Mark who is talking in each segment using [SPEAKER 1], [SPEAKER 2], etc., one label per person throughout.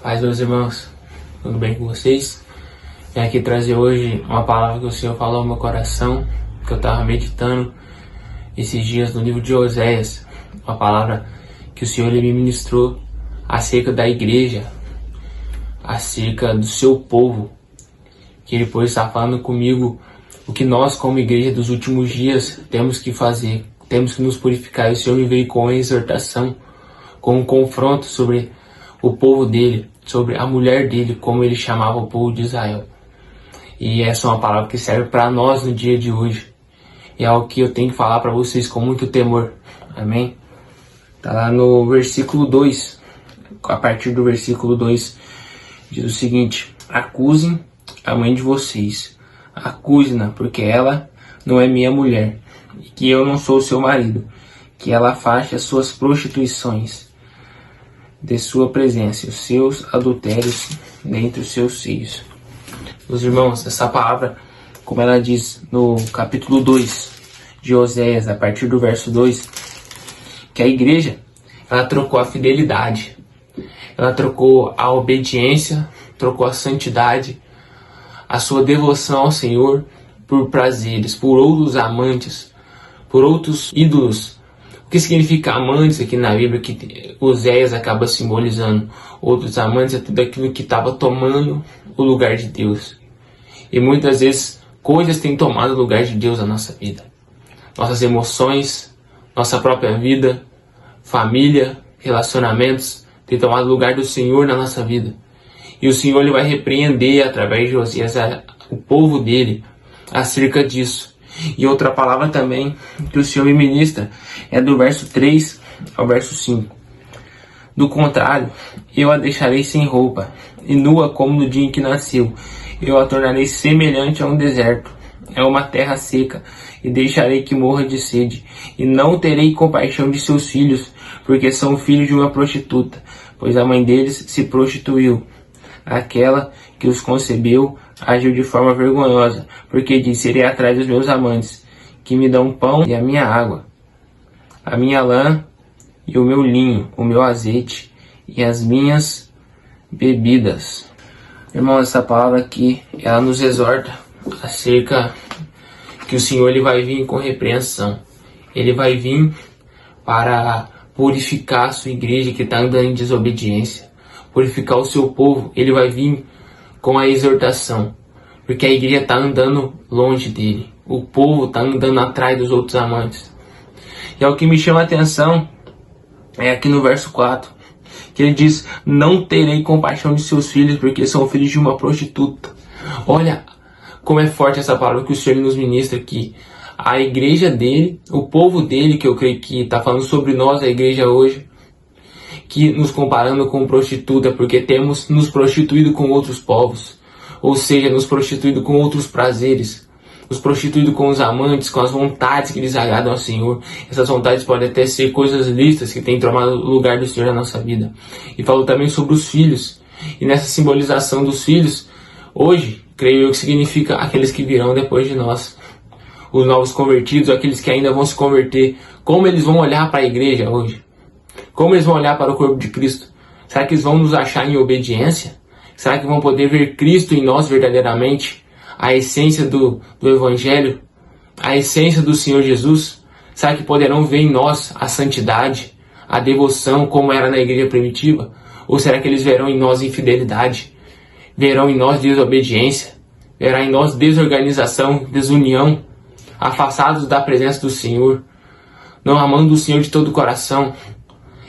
[SPEAKER 1] Paz, meus irmãos, tudo bem com vocês? Vim aqui trazer hoje uma palavra que o Senhor falou no meu coração, que eu estava meditando esses dias no livro de Oséias. Uma palavra que o Senhor me ministrou acerca da igreja, acerca do seu povo, que Ele depois está falando comigo o que nós como igreja dos últimos dias temos que fazer, temos que nos purificar. E o Senhor me veio com a exortação, com um confronto sobre o povo dele, sobre a mulher dele, como ele chamava o povo de Israel. E essa é uma palavra que serve para nós no dia de hoje. E é algo que eu tenho que falar para vocês com muito temor. Amém? Está lá no versículo 2. A partir do versículo 2 diz o seguinte: acusem a mãe de vocês. Acuse-na, porque ela não é minha mulher, e que eu não sou seu marido. Que ela afaste as suas prostituições de sua presença, os seus adultérios dentre os seus seios. Meus irmãos, essa palavra, como ela diz no capítulo 2 de Oséias, a partir do verso 2, que a igreja, ela trocou a fidelidade, ela trocou a obediência, trocou a santidade, a sua devoção ao Senhor por prazeres, por outros amantes, por outros ídolos. O que significa amantes aqui na Bíblia, que Oséias acaba simbolizando? Outros amantes é tudo aquilo que estava tomando o lugar de Deus. E muitas vezes coisas têm tomado o lugar de Deus na nossa vida. Nossas emoções, nossa própria vida, família, relacionamentos têm tomado o lugar do Senhor na nossa vida. E o Senhor ele vai repreender através de Oséias o povo dele acerca disso. E outra palavra também que o Senhor me ministra é do verso 3 ao verso 5. Do contrário, eu a deixarei sem roupa, e nua como no dia em que nasceu. Eu a tornarei semelhante a um deserto, a uma terra seca, e deixarei que morra de sede. E não terei compaixão de seus filhos, porque são filhos de uma prostituta, pois a mãe deles se prostituiu. Aquela que os concebeu agiu de forma vergonhosa, porque disse: irei atrás dos meus amantes, que me dão pão e a minha água, a minha lã e o meu linho, o meu azeite e as minhas bebidas. Irmão, essa palavra aqui, ela nos exorta acerca que o Senhor ele vai vir com repreensão. Ele vai vir para purificar a sua igreja que está andando em desobediência, purificar o seu povo. Ele vai vir com a exortação, porque a igreja está andando longe dele, o povo está andando atrás dos outros amantes. E o que me chama a atenção é aqui no verso 4, que ele diz: não terei compaixão de seus filhos, porque são filhos de uma prostituta. Olha como é forte essa palavra que o Senhor nos ministra aqui. A igreja dele, o povo dele, que eu creio que está falando sobre nós, a igreja hoje, que nos comparando com prostituta, porque temos nos prostituído com outros povos, ou seja, nos prostituído com outros prazeres, nos prostituído com os amantes, com as vontades que desagradam ao Senhor. Essas vontades podem até ser coisas listas que têm tomado o lugar do Senhor na nossa vida. E falou também sobre os filhos, e nessa simbolização dos filhos, hoje, creio eu que significa aqueles que virão depois de nós, os novos convertidos, aqueles que ainda vão se converter. Como eles vão olhar para a igreja hoje? Como eles vão olhar para o corpo de Cristo? Será que eles vão nos achar em obediência? Será que vão poder ver Cristo em nós verdadeiramente? A essência do Evangelho? A essência do Senhor Jesus? Será que poderão ver em nós a santidade, a devoção, como era na igreja primitiva? Ou será que eles verão em nós infidelidade? Verão em nós desobediência? Verão em nós desorganização, desunião? Afastados da presença do Senhor? Não amando o Senhor de todo o coração?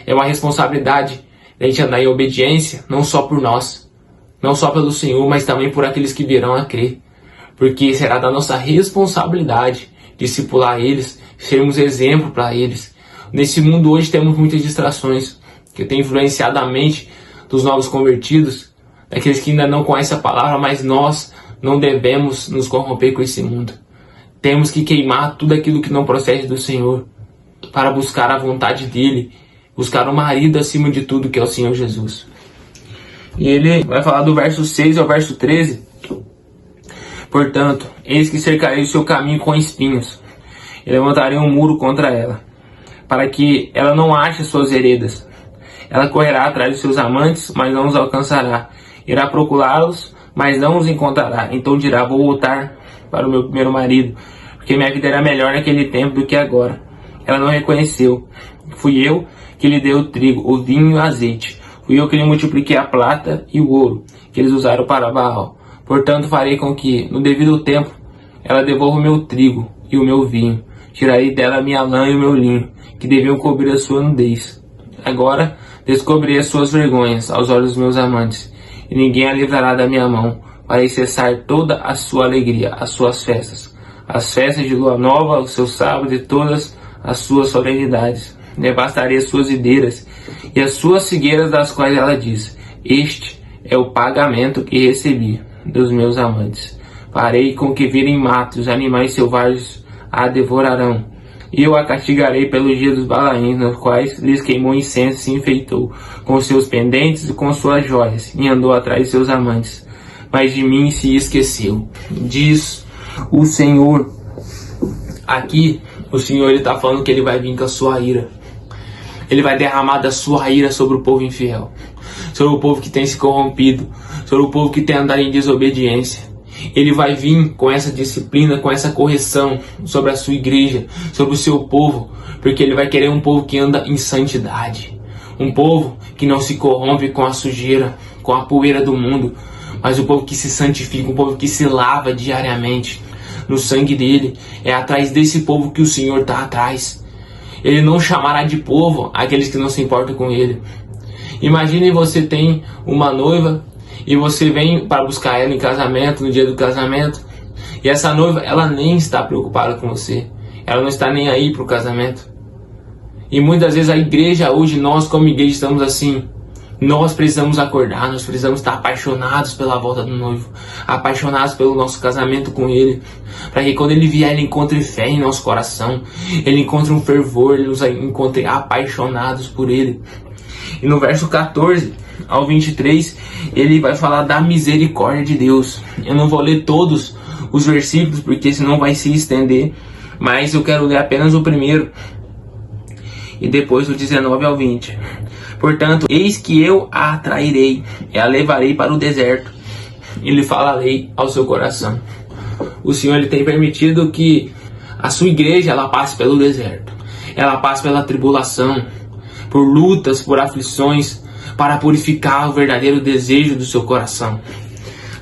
[SPEAKER 1] É uma responsabilidade a gente andar em obediência, não só por nós, não só pelo Senhor, mas também por aqueles que virão a crer. Porque será da nossa responsabilidade discipular eles, sermos exemplo para eles. Nesse mundo hoje temos muitas distrações que têm influenciado a mente dos novos convertidos, daqueles que ainda não conhecem a palavra, mas nós não devemos nos corromper com esse mundo. Temos que queimar tudo aquilo que não procede do Senhor para buscar a vontade dele, buscar o marido acima de tudo, que é o Senhor Jesus. E ele vai falar do verso 6 ao verso 13. Portanto, eis que cercarei o seu caminho com espinhos, e levantarei um muro contra ela, para que ela não ache suas veredas. Ela correrá atrás de seus amantes, mas não os alcançará. Irá procurá-los, mas não os encontrará. Então dirá: vou voltar para o meu primeiro marido, porque minha vida era melhor naquele tempo do que agora. Ela não reconheceu. Fui eu que lhe dei o trigo, o vinho e o azeite. Fui eu que lhe multipliquei a prata e o ouro, que eles usaram para Baal. Portanto, farei com que, no devido tempo, ela devolva o meu trigo e o meu vinho. Tirarei dela a minha lã e o meu linho, que deviam cobrir a sua nudez. Agora descobrirei as suas vergonhas aos olhos dos meus amantes, e ninguém a livrará da minha mão. Farei cessar toda a sua alegria, as suas festas, as festas de lua nova, os seus sábados e todas as suas solenidades. Devastarei as suas videiras e as suas figueiras, das quais ela diz: este é o pagamento que recebi dos meus amantes. Farei com que virem matos, os animais selvagens a devorarão. E eu a castigarei pelos dias dos Balaíns, nos quais lhes queimou incenso e se enfeitou com seus pendentes e com suas joias, e andou atrás de seus amantes. Mas de mim se esqueceu, diz o Senhor. Aqui, o Senhor está falando que ele vai vir com a sua ira. Ele vai derramar da sua ira sobre o povo infiel, sobre o povo que tem se corrompido, sobre o povo que tem andado em desobediência. Ele vai vir com essa disciplina, com essa correção sobre a sua igreja, sobre o seu povo, porque ele vai querer um povo que anda em santidade, um povo que não se corrompe com a sujeira, com a poeira do mundo, mas um povo que se santifica, um povo que se lava diariamente no sangue dele. É atrás desse povo que o Senhor está atrás. Ele não chamará de povo aqueles que não se importam com ele. Imagine, você tem uma noiva e você vem para buscar ela em casamento, no dia do casamento, e essa noiva, ela nem está preocupada com você, ela não está nem aí para o casamento. E muitas vezes a igreja hoje, nós como igreja estamos assim. Nós precisamos acordar, nós precisamos estar apaixonados pela volta do noivo, apaixonados pelo nosso casamento com ele, para que quando ele vier, ele encontre fé em nosso coração, ele encontre um fervor, ele nos encontre apaixonados por ele. E no verso 14 ao 23, ele vai falar da misericórdia de Deus. Eu não vou ler todos os versículos, porque senão vai se estender, mas eu quero ler apenas o primeiro, e depois do 19 ao 20. Portanto, eis que eu a atrairei, e a levarei para o deserto, e lhe falarei ao seu coração. O Senhor, ele tem permitido que a sua igreja, ela passe pelo deserto, ela passe pela tribulação, por lutas, por aflições, para purificar o verdadeiro desejo do seu coração.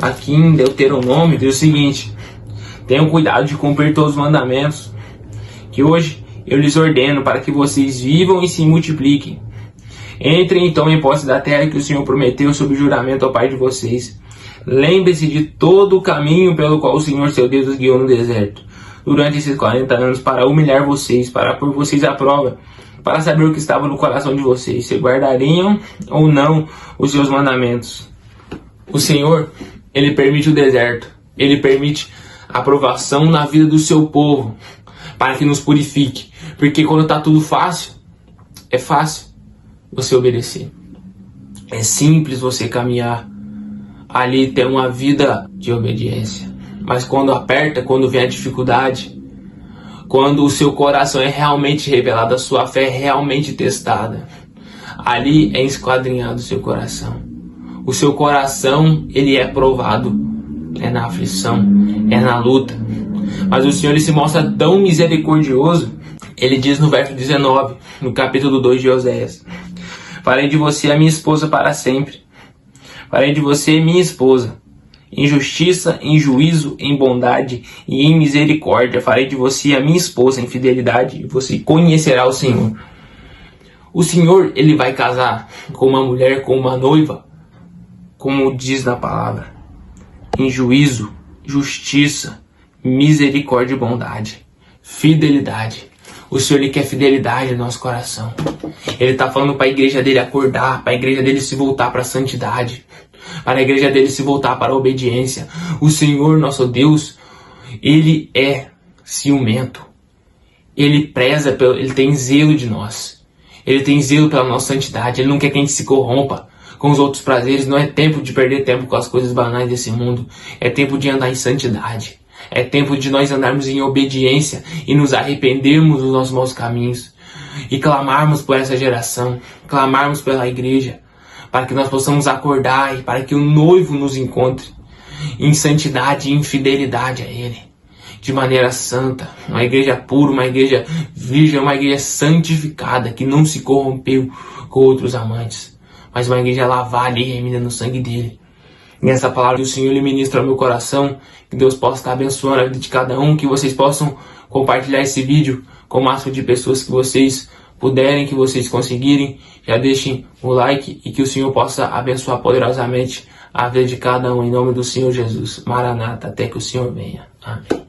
[SPEAKER 1] Aqui em Deuteronômio diz o seguinte: tenham cuidado de cumprir todos os mandamentos que hoje eu lhes ordeno, para que vocês vivam e se multipliquem. Entrem então em posse da terra que o Senhor prometeu sob juramento ao Pai de vocês. Lembre-se de todo o caminho pelo qual o Senhor seu Deus os guiou no deserto durante esses 40 anos, para humilhar vocês, para pôr vocês à prova, para saber o que estava no coração de vocês, se guardariam ou não os seus mandamentos. O Senhor, ele permite o deserto, ele permite a provação na vida do seu povo, para que nos purifique, porque quando está tudo fácil, é fácil você obedecer, é simples você caminhar ali, ter uma vida de obediência. Mas quando aperta, quando vem a dificuldade, quando o seu coração é realmente revelado, a sua fé é realmente testada, ali é esquadrinhado o seu coração. O seu coração, ele é provado, é na aflição, é na luta. Mas o Senhor, ele se mostra tão misericordioso. Ele diz no verso 19, no capítulo 2 de Oséias: farei de você a minha esposa para sempre. Farei de você minha esposa. Em justiça, em juízo, em bondade e em misericórdia. Farei de você a minha esposa em fidelidade, e você conhecerá o Senhor. O Senhor, ele vai casar com uma mulher, com uma noiva, como diz na palavra, em juízo, justiça, misericórdia e bondade, fidelidade. O Senhor, ele quer fidelidade no nosso coração. Ele está falando para a igreja dele acordar, para a igreja dele se voltar para a santidade, para a igreja dele se voltar para a obediência. O Senhor, nosso Deus, ele é ciumento. Ele preza, ele tem zelo de nós. Ele tem zelo pela nossa santidade. Ele não quer que a gente se corrompa com os outros prazeres. Não é tempo de perder tempo com as coisas banais desse mundo. É tempo de andar em santidade. É tempo de nós andarmos em obediência e nos arrependermos dos nossos maus caminhos. e clamarmos por essa geração, clamarmos pela igreja, para que nós possamos acordar e para que o noivo nos encontre em santidade e em fidelidade a Ele, de maneira santa, uma igreja pura, uma igreja virgem, uma igreja santificada, que não se corrompeu com outros amantes, mas uma igreja lavada e remida no sangue dele. E essa palavra que o Senhor lhe ministra ao meu coração, que Deus possa estar abençoando a vida de cada um, que vocês possam compartilhar esse vídeo com o máximo de pessoas que vocês puderem, que vocês conseguirem. Já deixem o like e que o Senhor possa abençoar poderosamente a vida de cada um, em nome do Senhor Jesus. Maranata, até que o Senhor venha. Amém.